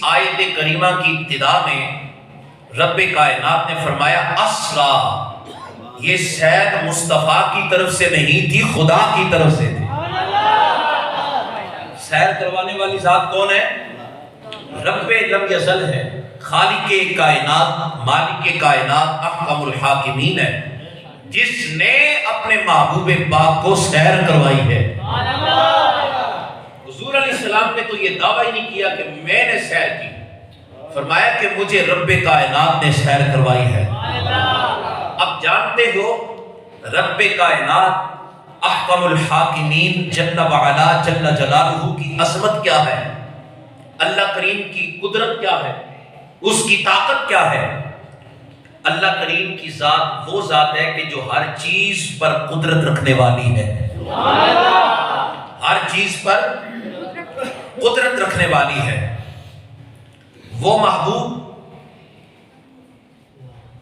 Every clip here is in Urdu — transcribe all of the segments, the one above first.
آیت کریمہ کی ابتدا میں رب کائنات نے فرمایا اسرا، یہ سیر مصطفیٰ کی طرف سے نہیں تھی، خدا کی طرف سے تھی۔ سیر کروانے والی ذات کون ہے؟ رب لم یزل ہے، خالق کائنات، مالک کائنات، احکم الحاکمین ہے، جس نے اپنے محبوب پاک کو سیر کروائی ہے۔ حضور علیہ السلام نے تو یہ دعویٰ ہی نہیں کیا کہ میں نے سیر کی، فرمایا کہ مجھے رب کائنات نے سیر کروائی ہے۔ اب جانتے ہو رب کائنات احکم الحاکمین جل وعلا جل جلالہ کی عظمت کیا ہے، اللہ کریم کی قدرت کیا ہے، اس کی طاقت کیا ہے۔ اللہ کریم کی ذات وہ ذات ہے کہ جو ہر چیز پر قدرت رکھنے والی ہے، ہر چیز پر قدرت رکھنے والی ہے۔ وہ محبوب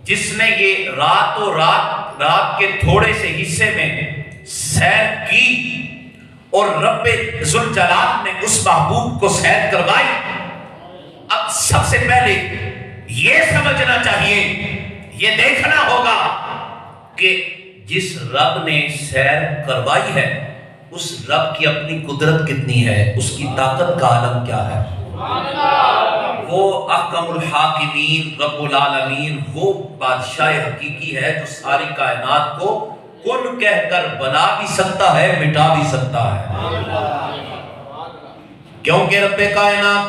جس نے یہ رات کے تھوڑے سے حصے میں سیر کی اور رب ذوالجلال نے اس محبوب کو سیر کروائی۔ اب سب سے پہلے یہ سمجھنا چاہیے، یہ دیکھنا ہوگا کہ جس رب نے سیر کروائی ہے اس رب کی اپنی قدرت کتنی ہے، اس کی طاقت کا عالم کیا ہے۔ وہ احکم الحاکمین رب العالمین، وہ بادشاہ حقیقی ہے جو ساری کائنات کو کن کہہ کر بنا بھی سکتا ہے، مٹا بھی سکتا ہے۔ کیونکہ رب کائنات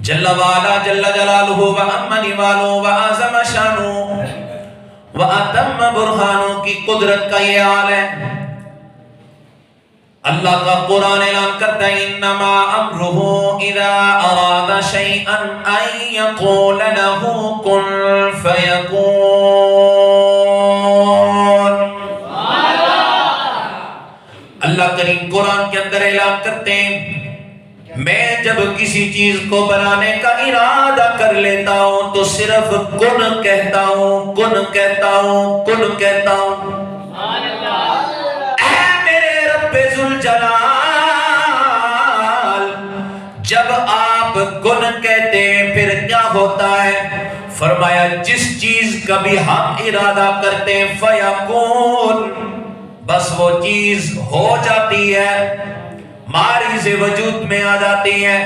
جل وعلا جل جلالہ وعمن والو وعظم شانو واتم برہانو کی قدرت کا یہ حال ہے۔ اللہ کا قرآن اعلان کرتا ہے انما امرہ اذا اراد شیئا ان یقول لہ کن فیکون۔ اللہ کریم قرآن کے اندر اعلان کرتے ہیں میں جب کسی چیز کو بنانے کا ارادہ کر لیتا ہوں تو صرف کن کہتا ہوں، کن کہتا ہوں، کن کہتا ہوں۔ اے میرے رب ذوالجلال، جب آپ کن کہتے ہیں پھر کیا ہوتا ہے؟ فرمایا جس چیز کا بھی ہم ارادہ کرتے ہیں فیکون، بس وہ چیز ہو جاتی ہے، ماریز وجود میں آ جاتی ہے۔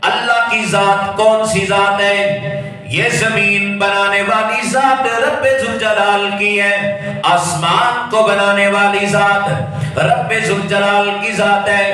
اللہ کی ذات کون سی ذات ہے؟ یہ زمین بنانے والی ذات رب ذوالجلال کی ہے، آسمان کو بنانے والی ذات رب ذوالجلال کی ذات ہے،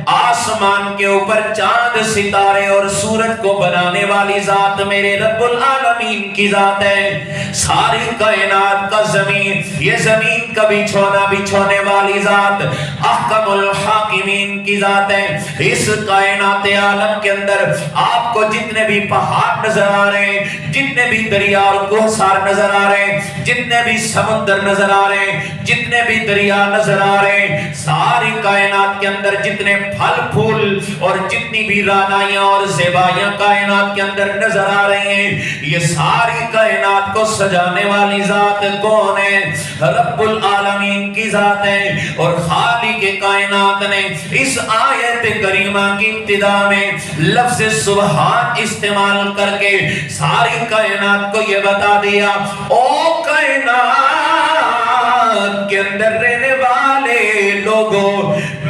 آسمان کے اوپر چاند ستارے اور سورج کو بنانے والی ذات میرے رب العالمین کی ذات ہے۔ ساری کائنات کا زمین، یہ زمین کا بچھونے والی ذات احکم الحاکمین کی ذات ہے۔ اس کائنات عالم کے اندر آپ کو جتنے بھی پہاڑ نظر آ رہے ہیں، جتنے بھی دریا اور کوہسار نظر آ رہے ہیں، جتنے بھی سمندر نظر آ رہے ہیں، جتنے بھی دریا نظر آ رہے ہیں، ساری کائنات کے اندر جتنے پھل پھول اور جتنی بھی رانائیاں اور زیبائیاں کائنات کے اندر نظر آ رہے ہیں، یہ ساری کائنات کو سجانے والی ذات کون ہے؟ رب العالمین کی ذات ہے۔ اور خالق کائنات نے اس آیت کریمہ کی ابتدا میں لفظ سبحان استعمال کر کے ساری کائنات کو یہ بتا دیا، او کائنات کے اندر رہنے والے لوگوں،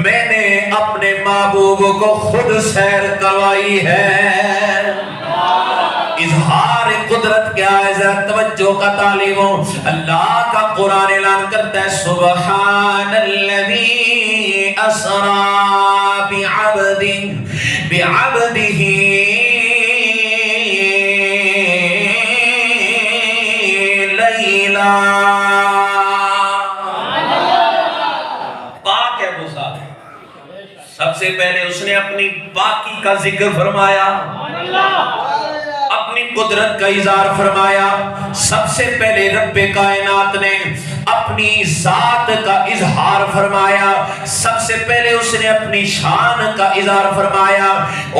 میں نے اپنے محبوب کو خود سیر کروائی ہے۔ اظہار قدرت کیا ہے؟ ذرا توجہ کا طالب ہو۔ اللہ کا قرآن اعلان کرتا ہے سبحان الذی اسرا بعبدہ لیلا۔ پاک ہے وہ ذات، سب سے پہلے اس نے اپنی پاکی کا ذکر فرمایا، اپنی قدرت کا اظہار فرمایا۔ سب سے پہلے رب کائنات نے اپنی ذات کا اظہار فرمایا، سب سے پہلے اس نے اپنی شان کا اظہار فرمایا،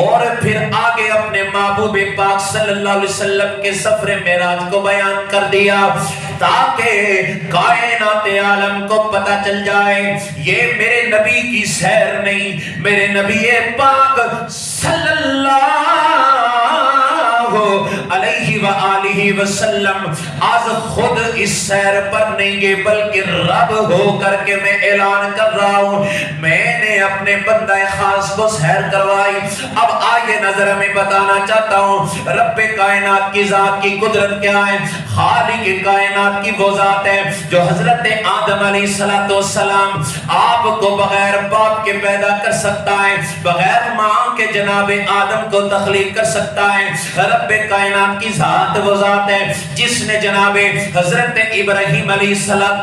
اور پھر آگے اپنے محبوب پاک صلی اللہ علیہ وسلم کے سفر معراج کو بیان کر دیا، تاکہ کائنات عالم کو پتہ چل جائے یہ میرے نبی کی سیر نہیں، میرے نبی پاک صلی اللہ علیہ وآلہ وسلم آج خود اس سیر پر نہیں گے بلکہ رب ہو کر کے میں اعلان کر رہا ہوں میں نے اپنے بندہ خاص کو سیر کروائی. اب آگے نظر میں بتانا چاہتا ہوں رب کائنات کی ذات کی قدرت کیا ہے. خالق کائنات کی وہ ذات ہے جو حضرت آدم علیہ السلام آپ کو بغیر باپ کے پیدا کر سکتا ہے, بغیر ماں کے جناب آدم کو تخلیق کر سکتا ہے. رب کائنات کی ذات وہ ذات ہے جس نے جناب حضرت ابراہیم علیہ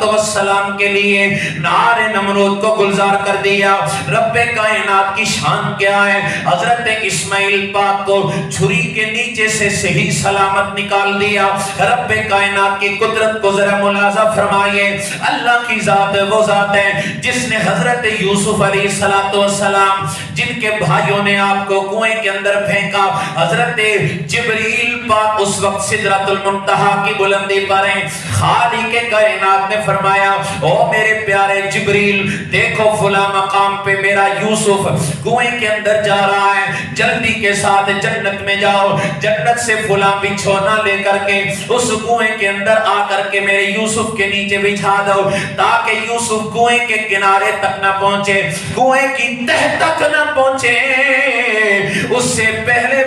السلام کے لیے نار نمرود کو گلزار کر دیا. رب کائنات کی شان کیا ہے, حضرت اسماعیل پاک کو چھری کے نیچے سے صحیح سلامت نکال دیا. رب کائنات کی قدرت کو ذرا ملاحظہ فرمائیے. اللہ کی ذات وہ ذات ہے جس نے حضرت یوسف علیہ السلام جن کے بھائیوں نے آپ کو کنویں کے اندر پھینکا, حضرت جبریل پاک اس وقت سدرۃ المنتہا کی بلندی پر ہیں. خالق کائنات نے فرمایا او میرے پیارے جبریل دیکھو فلاں مقام پہ میرا یوسف کنویں کے اندر جا رہا ہے, جلدی کے ساتھ جنت میں جاؤ, جنت سے فلاں بچھونا لے کر کے اس کنویں کے اندر آ کر کے میرے یوسف کے نیچے بچھا دو تاکہ یوسف کنویں کے کنارے تک نہ پہنچے, کنویں کی تہ تک نہ پہنچے. اس سے پہلے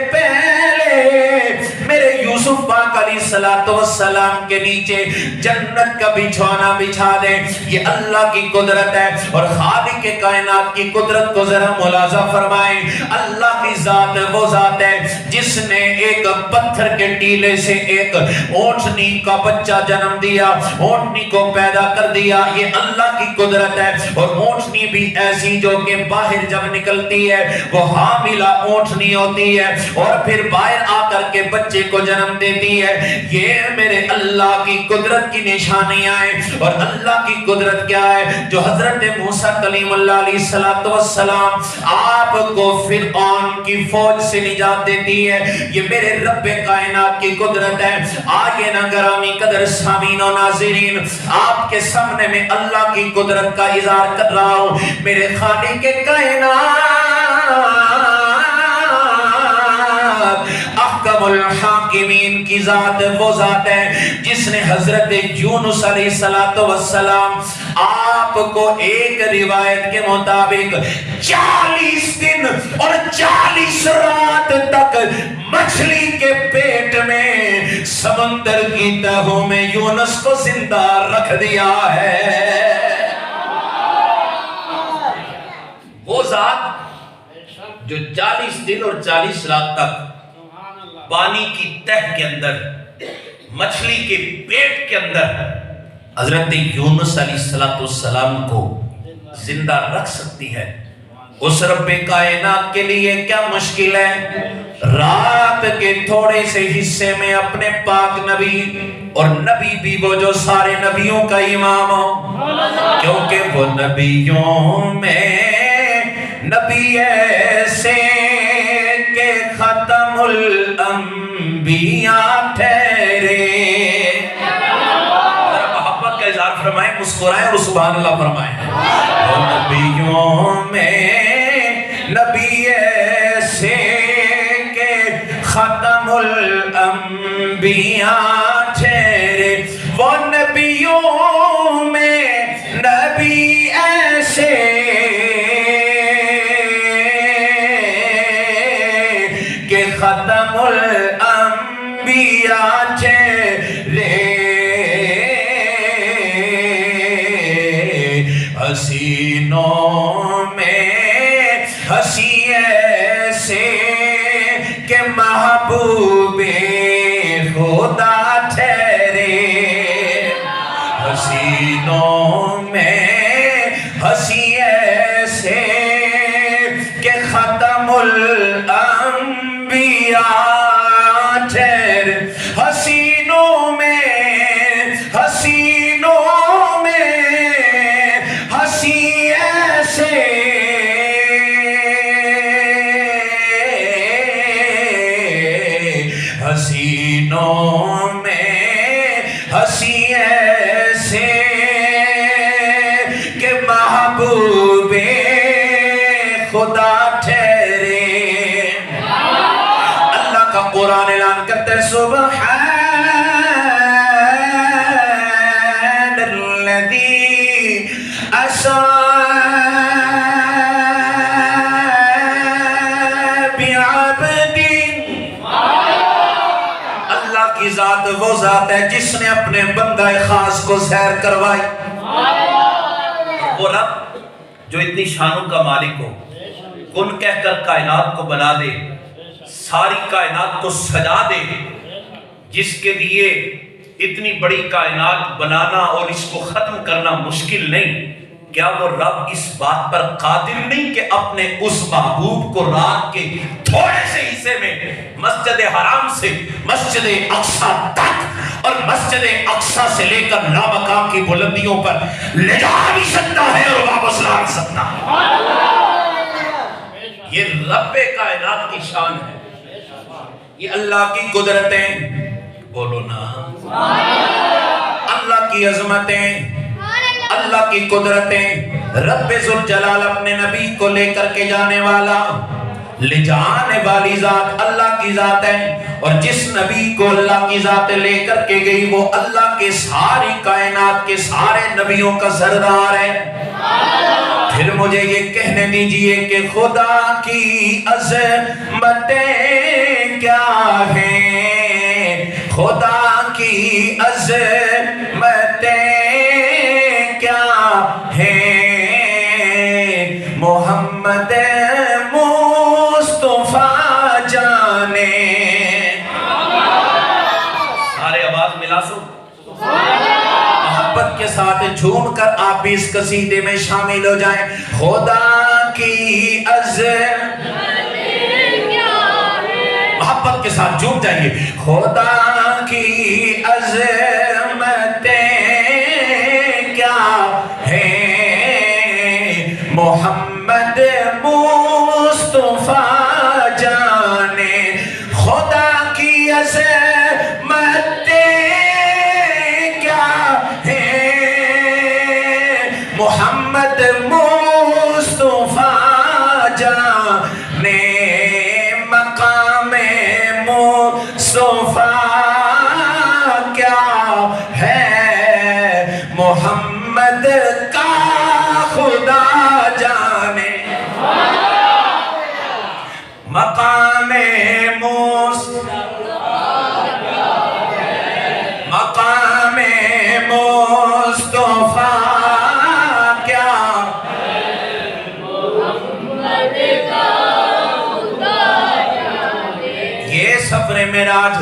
میرے یوسف پاک علیہ السلام کے نیچے جنت کا بچھونا بچھا دے. یہ اللہ کی قدرت ہے. اور خالق کائنات کی قدرت کو ذرا ملاحظہ فرمائیں. اللہ کی ذات وہ ذات ہے جس نے ایک پتھر کے ٹیلے سے ایک اونٹنی کا بچہ جنم دیا, اونٹنی کو پیدا کر دیا. یہ اللہ کی قدرت ہے. اور اونٹنی بھی ایسی جو کہ باہر جب نکلتی ہے وہ حاملہ اونٹنی ہوتی ہے اور پھر باہر آ کر کے بچے کو جنم دیتی ہے. یہ میرے اللہ کی قدرت کی نشانیاں ہیں. اور اللہ کی قدرت کیا ہے جو حضرت موسیٰ کلیم اللہ علیہ السلام آپ کو فرعون کی فوج سے نجات دیتی ہے. یہ میرے رب کائنات کی قدرت ہے. آگے نہ گرامی قدر سامعین و ناظرین آپ کے سامنے میں اللہ کی قدرت کا اظہار کر رہا ہوں. میرے خالق کائنات احکم الحاکمین کی ذات وہ ذات ہے جس نے حضرت یونس علیہ السلام آپ کو ایک روایت کے مطابق 40 دن اور 40 رات تک مچھلی کے پیٹ میں سمندر کی تہوں میں یونس کو زندہ رکھ دیا ہے. وہ ذات جو 40 دن اور 40 رات تک پانی کی تہ کے اندر مچھلی کے پیٹ کے اندر حضرت یونس علیہ السلام کو زندہ رکھ سکتی ہے, اس رب کائنات کے لیے کیا مشکل ہے. رات کے تھوڑے سے حصے میں اپنے پاک نبی, اور نبی بھی وہ جو سارے نبیوں کا امام ہو, کیونکہ وہ نبیوں میں نبی ایسے کہ ختم الانبیاء ٹھہرے. ذرا محبت کا اظہار فرمائیں, مسکرائیں اور سبحان اللہ فرمائیں. وہ نبیوں میں نبی ایسے کہ ختم الانبیاء ٹھہرے. وہ نبیوں میں نبی ایسے کہ ختم الانبیاء ٹھہرے. حسینوں میں ہنسی ایسے کہ محبوب خدا ٹھہرے. حسینوں میں ہنسی ایسے کہ ختم الانبیاء ٹھہرے. حسینوں میں ہنسی ایسے حسینوں میں ہنسی ایسے کہ محبوب خدا ٹھہرے. اللہ کا قرآن اعلان کرتا ہے سبحان الذی اسری ذات وہ ذات ہے جس نے اپنے بندہ خاص کو سیر کروائی. وہ رب جو اتنی شانوں کا مالک ہو، کن کہہ کر کائنات کو بنا دے، ساری کائنات کو سجا دے، جس کے لیے اتنی بڑی کائنات بنانا اور اس کو ختم کرنا مشکل نہیں، کیا وہ رب اس بات پر قادر نہیں کہ اپنے اس محبوب کو رات کے تھوڑے سے حصے میں مسجد حرام سے مسجد اقصی تک اور مسجد اقصی سے لے کر لامقام کی بلندیوں پر لے جا بھی سکتا ہے اور واپس لا سکتا ہے؟ یہ رب کائنات کی شان ہے، یہ اللہ کی قدرتیں، بولو نا، اللہ کی عظمتیں، اللہ کی قدرتیں. رب ذوالجلال اپنے نبی کو لے کر کے جانے والا، لے جانے والی ذات اللہ کی ذات ہے، اور جس نبی کو اللہ کی ذات لے کر کے گئی وہ اللہ کے ساری کائنات کے سارے نبیوں کا سردار ہے. پھر مجھے یہ کہنے دیجئے کہ خدا کی عظمتیں کیا ہیں، خدا کی عظمتیں کیا ہیں، محمد مصطفیٰ جانے. سارے آواز ملا سو، محبت کے ساتھ جھوم کر آپ بھی اس قصیدے میں شامل ہو جائیں. خدا کی عظمتیں کیا ہیں، محبت کے ساتھ جھوم جائیے. خدا کی عظمتیں کیا ہیں، محمد مصطفیٰ جانے. خدا کی عظمتیں کیا ہیں، محمد مصطفیٰ جانے. مقام مصطفیٰ کیا ہے، محمد کا خدا جانے. مقام مصطفیٰ مقام مصطفیٰ کیا، محمد کا خدا جانے. یہ سفر معراج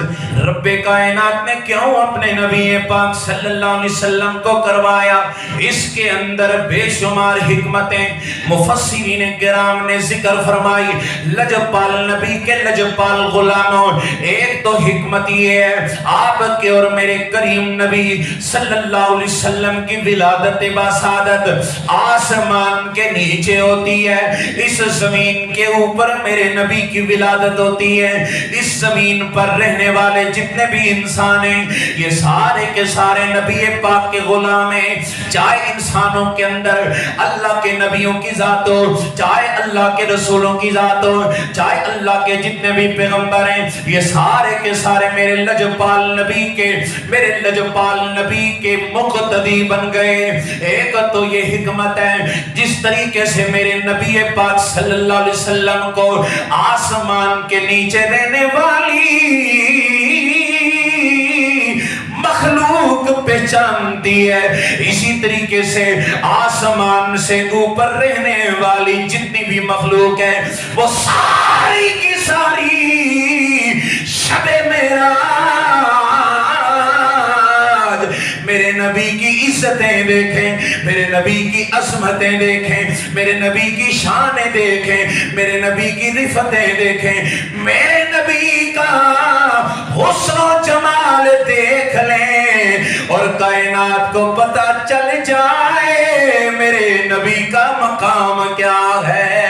رب کائنات نے کیوں اپنے نبی پاک صلی اللہ علیہ وسلم کو کروایا؟ اس کے اندر بے شمار حکمتیں مفسرین کرام نے ذکر فرمائی. لجپال نبی کے لجپال غلاموں، ایک تو حکمت یہ ہے آپ کے اور میرے کریم نبی صلی اللہ علیہ وسلم کی ولادت باسعادت آسمان کے نیچے ہوتی ہے، اس زمین کے اوپر میرے نبی کی ولادت ہوتی ہے. اس زمین پر رہنے والے جتنے بھی انسان ہیں یہ سارے کے سارے نبی پاک کے غلام ہیں. چاہے انسانوں کے اندر اللہ کے نبیوں کی ذات ہو، چاہے اللہ کے رسولوں کی ذات ہو، چاہے اللہ کے جتنے بھی پیغمبر ہیں، یہ سارے کے سارے میرے لجپال نبی کے مقتدی بن گئے. ایک تو یہ حکمت ہے جس طریقے سے میرے نبی پاک صلی اللہ علیہ وسلم کو آسمان کے نیچے رہنے والی مخلوق پہچانتی ہے، اسی طریقے سے آسمان سے اوپر رہنے والی جتنی بھی مخلوق ہے وہ ساری کی ساری شب معراج میرے نبی کی عزتیں دیکھیں، میرے نبی کی عظمتیں دیکھیں، میرے نبی کی شانیں دیکھیں، میرے نبی کی رفتیں دیکھیں، میرے نبی کا حسن و جمال دیکھ لیں اور کائنات کو پتہ چل جائے میرے نبی کا مقام کیا ہے.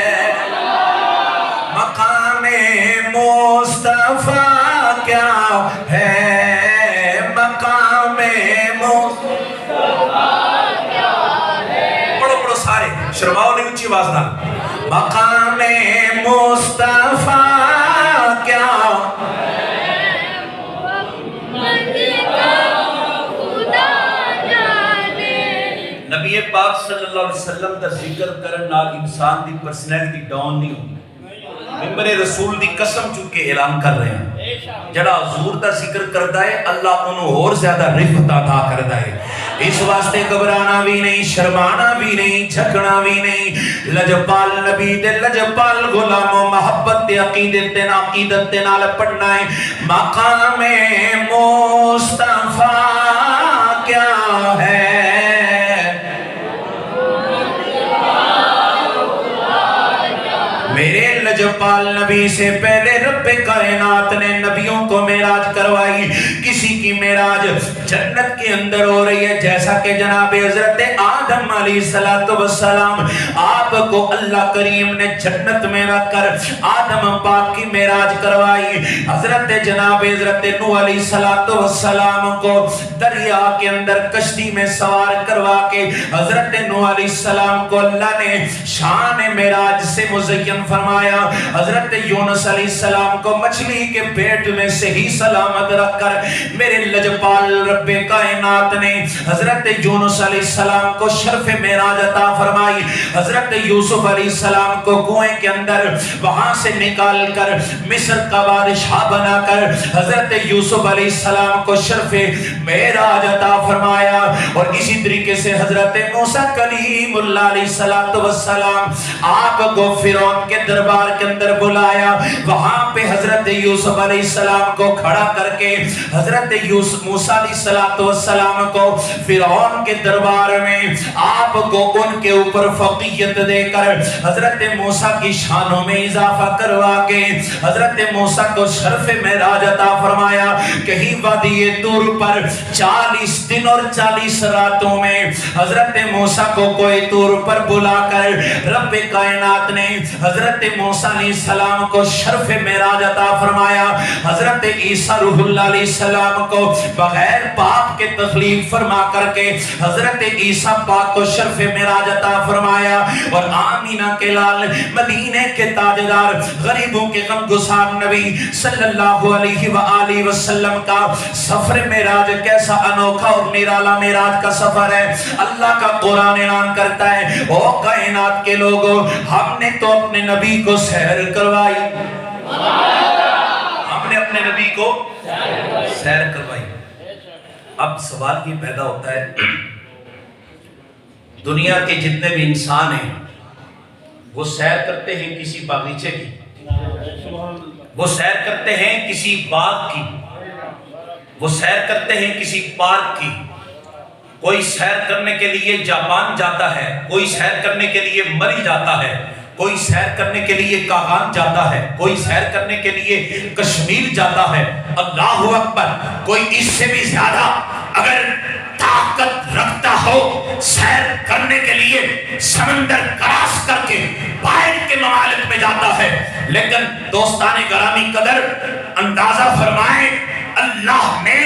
مقام مصطفیٰ کیا ہے، مقام مصطفیٰ کیا ہے. پڑھو پڑھو سارے، شرماؤ نہیں، اونچی آواز نہ. مقام مصطفیٰ کیا ہے، نبی پاک صلی اللہ علیہ وسلم دا ذکر کرن نال انسان دی پرسنالٹی ڈاؤن نہیں ہوتی. ممبر رسول دی قسم چکے اعلان کر رہے ہیں جڑا حضور دا ذکر کردا ہے اللہ انہوں اور زیادہ رفعت عطا کردا ہے. اس واسطے گھبرانا بھی نہیں، شرمانا بھی نہیں، جھکنا بھی نہیں. لجپال نبی دے لجپال غلاموں محبت دے عقیدت دے نال پڑھنا ہے. مقام مصطفیٰ کیا ہے، میرے لجپال نبی سے پہلے رب کائنات نے نبیوں کو معراج کروائی. کسی کی معراج جنت کے اندر ہو رہی ہے، جیسا کہ جناب حضرت آدم علیہ السلام آپ کو اللہ کریم نے جنت میں رکھ کر آدم پاک کی معراج کروائی. حضرت جناب حضرت نوح علیہ السلام کو دریا کے اندر کشتی میں سوار کروا کے حضرت نوح علیہ السلام کو اللہ نے شان معراج سے مزین فرمایا. حضرت یونس علیہ السلام کو مچھلی کے پیٹ میں صحیح سلامت رکھ کر میرے لجپال رب کائنات نے حضرت یونس علیہ السلام کو شرف معراج عطا فرمائی. حضرت یوسف علیہ السلام کو کنویں کے اندر وہاں سے نکال کر مصر کا بادشاہ بنا کر حضرت یوسف علیہ السلام کو شرف معراج عطا فرمایا. اور اسی طریقے سے حضرت موسیٰ کلیم اللہ علیہ السلام آپ کو فرعون کے دربار کے اندر بلایا. وہاں پہ حضرت یوسف علیہ السلام کو کھڑا کر کے حضرت موسیٰ علیہ السلام کو فرعون کے دربار میں آپ کو ان کے اوپر فوقیت دے کر حضرت موسیٰ کی شانوں میں اضافہ کروا کے حضرت موسیٰ کو شرف معراج عطا فرمایا. کہیں وادی طور پر 40 دن اور 40 راتوں میں حضرت موسیٰ کو کوئی طور پر بلا کر رب کائنات نے حضرت موسیٰ علیہ السلام کو شرف معراج عطا فرمایا. حضرت عیسیٰ روح اللہ علیہ السلام کو بغیر باپ کے تخلیق فرما کر کے حضرت عیسیٰ پاک کو شرف معراج عطا فرمایا. اور آمینہ کے لال مدینے کے تاجدار غریبوں کے غمگسار نبی صلی اللہ علیہ وآلہ وسلم کا سفر معراج کیسا انوکھا اور نرالا معراج کا سفر ہے. اللہ کا قرآن اعلان کرتا ہے او کائنات کے لوگوں، ہم نے تو اپنے نبی کو سیر کروائی، ہم نے اپنے نبی کو سیر کروائی. اب سوال یہ پیدا ہوتا ہے، دنیا کے جتنے بھی انسان ہیں وہ سیر کرتے ہیں کسی باغیچے کی، وہ سیر کرتے ہیں کسی باغ کی، وہ سیر کرتے ہیں کسی پارک کی. کوئی سیر کرنے کے لیے جاپان جاتا ہے، کوئی سیر کرنے کے لیے مری جاتا ہے، کوئی سیر کرنے کے لیے کاغان جاتا ہے، کوئی سیر کرنے کے لیے کشمیر جاتا ہے. اللہ اکبر. کوئی اس سے بھی زیادہ اگر طاقت رکھتا ہو سیر کرنے کے لیے سمندر کراس کر کے باہر کے ممالک میں جاتا ہے. لیکن دوستان گرامی قدر اندازہ فرمائیں، اللہ نے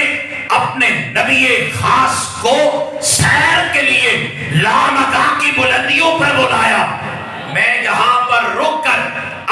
اپنے نبی خاص کو سیر کے لیے لامکان کی بلندیوں پر بلایا. میں یہاں پر رک کر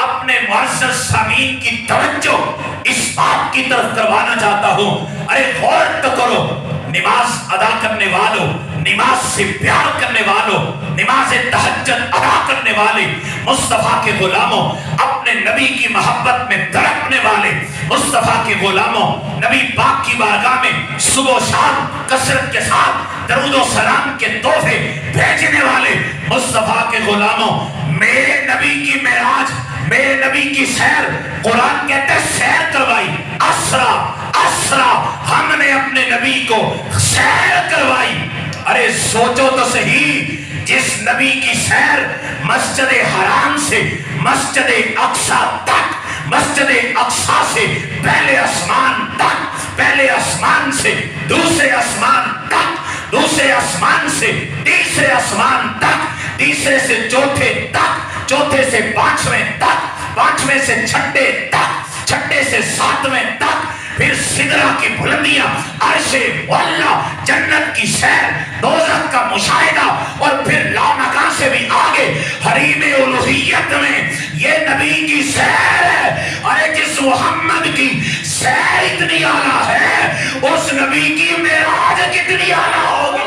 اپنے معزز سامعین کی توجہ اس بات کی طرف کروانا چاہتا ہوں. ارے غور تو کرو، نماز ادا کرنے والوں، نماز سے پیار کرنے والوں، نماز تہجد ادا کرنے والے، مصطفیٰ کے غلاموں، اپنے نبی کی محبت میں تڑپنے والے، مصطفیٰ کے غلاموں، نبی پاک کی بارگاہ میں صبح و شام کثرت کے ساتھ درود و سلام کے تحفے بھیجنے والے مصطفیٰ کے غلاموں، میرے نبی کی معراج، میرے نبی کی سیر، قرآن کہتے ہیں سیر کروائی. اسرا ہم نے اپنے نبی کو سیر کروائی. ارے سوچو تو صحیح، جس نبی کی سیر مسجد حرام سے مسجد اقصی تک، مسجد اقصی سے پہلے آسمان تک، پہلے آسمان سے دوسرے آسمان تک، دوسرے آسمان سے تیسرے آسمان تک، تیسرے سے چوتھے تک، چوتھے سے پانچویں تک، پانچویں سے چھٹے تک، چھٹے سے ساتویں تک، پھر سدرہ کی بلندیاں، عرش والا، جنت کی سیر، دوزخ کا مشاہدہ، اور پھر لامکان سے بھی آگے حریم الوہیت میں یہ نبی کی سیر ہے. ارے جس محمد کی سیر اتنی اعلیٰ ہے، اس نبی کی معراج کتنی اعلیٰ ہوگی.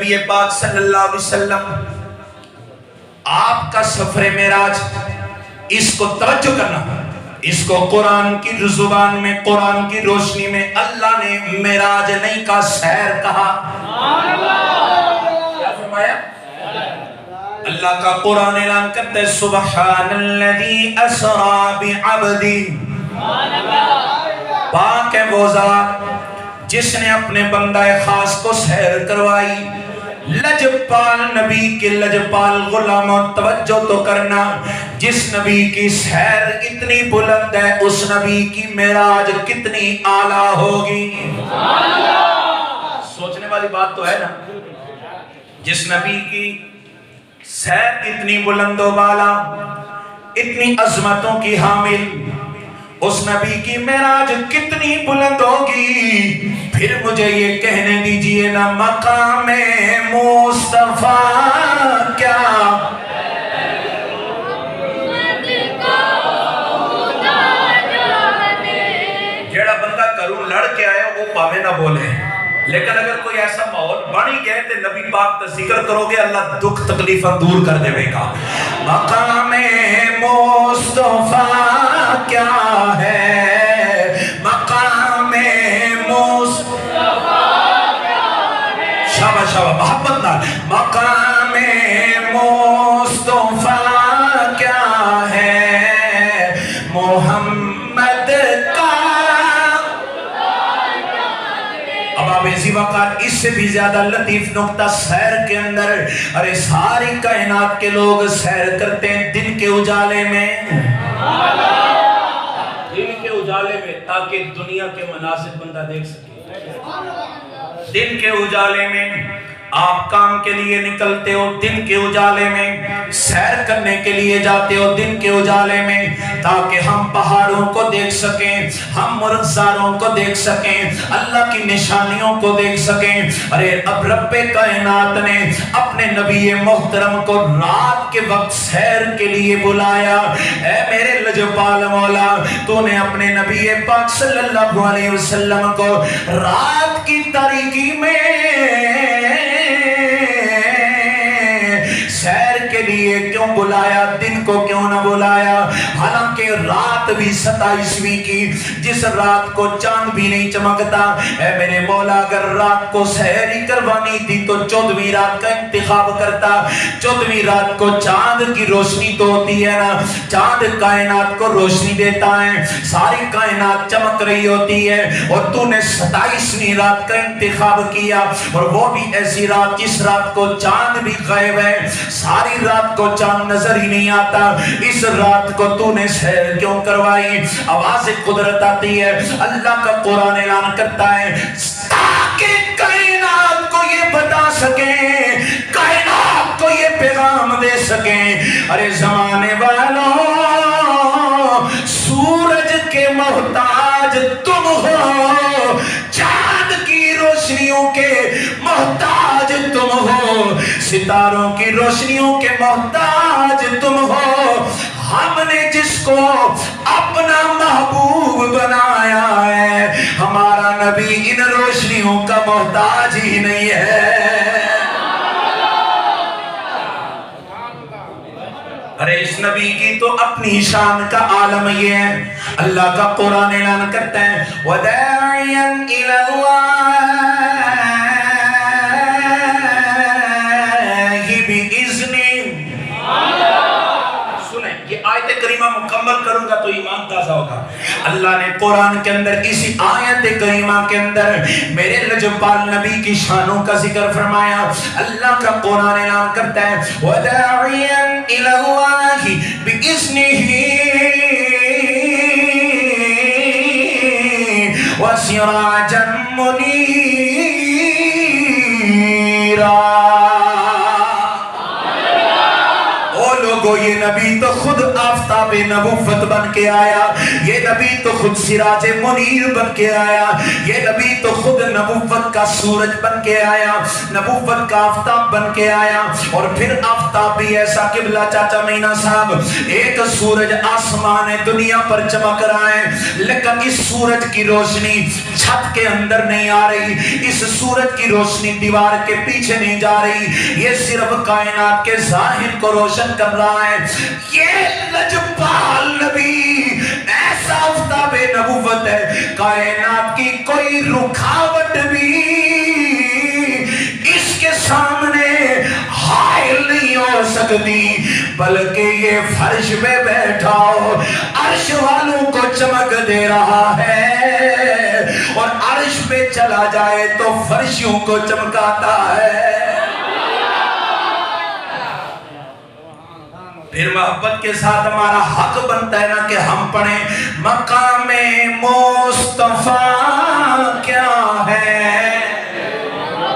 نبی پاک صلی اللہ علیہ وسلم آپ کا سفر معراج، اس کو توجہ کرنا، اس کو قرآن کی زبان میں، قرآن کی روشنی میں اللہ نے معراج نہیں کہا، سیر کہا۔ کیا فرمایا؟ اللہ کا قرآن اعلان کرتا ہے سبحان الذی اسری بعبدی، پاک ہے وہ ذات جس نے اپنے بندہ خاص کو سیر کروائی۔ لجپال نبی کے لجپال غلاموں توجہ تو کرنا، جس نبی کی سیر اتنی بلند ہے اس نبی کی معراج کتنی اعلیٰ ہوگی۔ سوچنے والی بات تو ہے نا، جس نبی کی سیر اتنی بلند و بالا، اتنی عظمتوں کی حامل، اس نبی کی معراج کتنی بلند ہوگی۔ پھر مجھے یہ کہنے دیجئے نا، مقام مصطفیٰ کیا جیڑا بندہ کروں لڑ کے آئے وہ پاوے نہ بولے، لیکن اگر کوئی ایسا ماحول بڑی گئے تو نبی پاک کا ذکر کرو گے، اللہ دکھ تکلیفہ دور کر دے گا۔ مقام مصطفیٰ کیا ہے، مقام مصطفیٰ کیا ہے، شاباش شاباش محبت نال، مقام مصطفیٰ کیا ہے، محمد کا۔ اب آپ اسی وقت اس سے بھی زیادہ لطیف نقطہ سیر کے اندر، ارے ساری کائنات کے لوگ سیر کرتے ہیں دن کے اجالے میں، دن کے اجالے میں، تاکہ دنیا کے مناظر بندہ دیکھ سکے۔ دن کے اجالے میں آپ کام کے لیے نکلتے ہو، دن کے اجالے میں سیر کرنے کے لیے جاتے ہو، دن کے اجالے میں، تاکہ ہم پہاڑوں کو دیکھ سکیں، ہم مرغزاروں کو دیکھ سکیں، اللہ کی نشانیوں کو دیکھ سکیں۔ ارے اب رب کائنات نے اپنے نبی محترم کو رات کے وقت سیر کے لیے بلایا۔ اے میرے لجپال مولا، تو نے اپنے نبی پاک صلی اللہ علیہ وسلم کو رات کی تاریکی میں سیر کے لیے کیوں بلایا، دن کو کیوں نہ بلایا؟ حالانکہ رات بھی 27ویں کی، جس رات کو چاند بھی نہیں چمکتا۔ اے میرے مولا، اگر رات کو سحری کروانی تھی تو 14ویں رات کا انتخاب کرتا۔ 14ویں رات کو چاند کی روشنی تو ہوتی ہے نا، چاند کائنات کو روشنی دیتا ہے، ساری کائنات چمک رہی ہوتی ہے، اور تو نے 27ویں رات کا انتخاب کیا، اور وہ بھی ایسی رات جس رات کو چاند بھی غائب ہے، ساری رات کو چاند نظر ہی نہیں آتا، اس رات کو تو نے سیر کیوں کروائی؟ آواز قدرت آتی ہے، اللہ کا قرآن اعلان کرتا ہے تاکہ کائنات کو یہ بتا سکیں، کائنات کو یہ پیغام دے سکیں، ارے زمانے والوں سورج کے محتاج تم ہو، چاند کی روشنیوں کے محتاج تم ہو، ستاروں کی روشنیوں کے محتاج تم ہو۔ ہم نے جس کو اپنا محبوب بنایا ہے، ہمارا نبی ان روشنیوں کا محتاج ہی نہیں ہے۔ ارے اس نبی کی تو اپنی شان کا عالم یہ ہے، اللہ کا قرآن اعلان کرتا ہے وَدَاعِيًا إِلَى اللَّهِ بِإِذْنِهِ۔ سنیں یہ آیت کریمہ مکمل کروں گا تو ایمان تازہ ہوگا۔ اللہ نے قرآن کے اندر اسی آیت کریمہ کے اندر میرے لجپال نبی کی شانوں کا ذکر فرمایا۔ اللہ کا قرآن اعلان کرتا ہے وَدَاعِيًا إِلَى اللَّهِ بِإِذْنِهِ وَسِرَاجًا مُنِيرًا۔ لوگوں یہ نبی تو خود آفتاب نبوت بن کے آیا، یہ نبی تو خود سراج منیر بن کے آیا، یہ نبی تو خود نبوت کا سورج بن کے آیا، نبوت کا آفتاب بن کے آیا۔ اور پھر آفتاب بھی ایسا قبلہ چاچا مینا صاحب، ایک سورج آسمان دنیا پر چمک رہا ہے، لیکن اس سورج کی روشنی چھت کے اندر نہیں آ رہی، اس سورج کی روشنی دیوار کے پیچھے نہیں جا رہی، یہ صرف کائنات کے ظاہر کو روشن کر رہا ہے۔ یہ لجپال نبی ایسا آفتاب نبوت ہے، کائنات کی کوئی رکاوٹ بھی اس کے سامنے حائل نہیں ہو سکتی، بلکہ یہ فرش پہ بیٹھا ہو عرش والوں کو چمک دے رہا ہے، اور عرش پہ چلا جائے تو فرشوں کو چمکاتا ہے۔ پھر محبت کے ساتھ ہمارا حق بنتا ہے نا کہ ہم پڑھیں مقام مصطفیٰ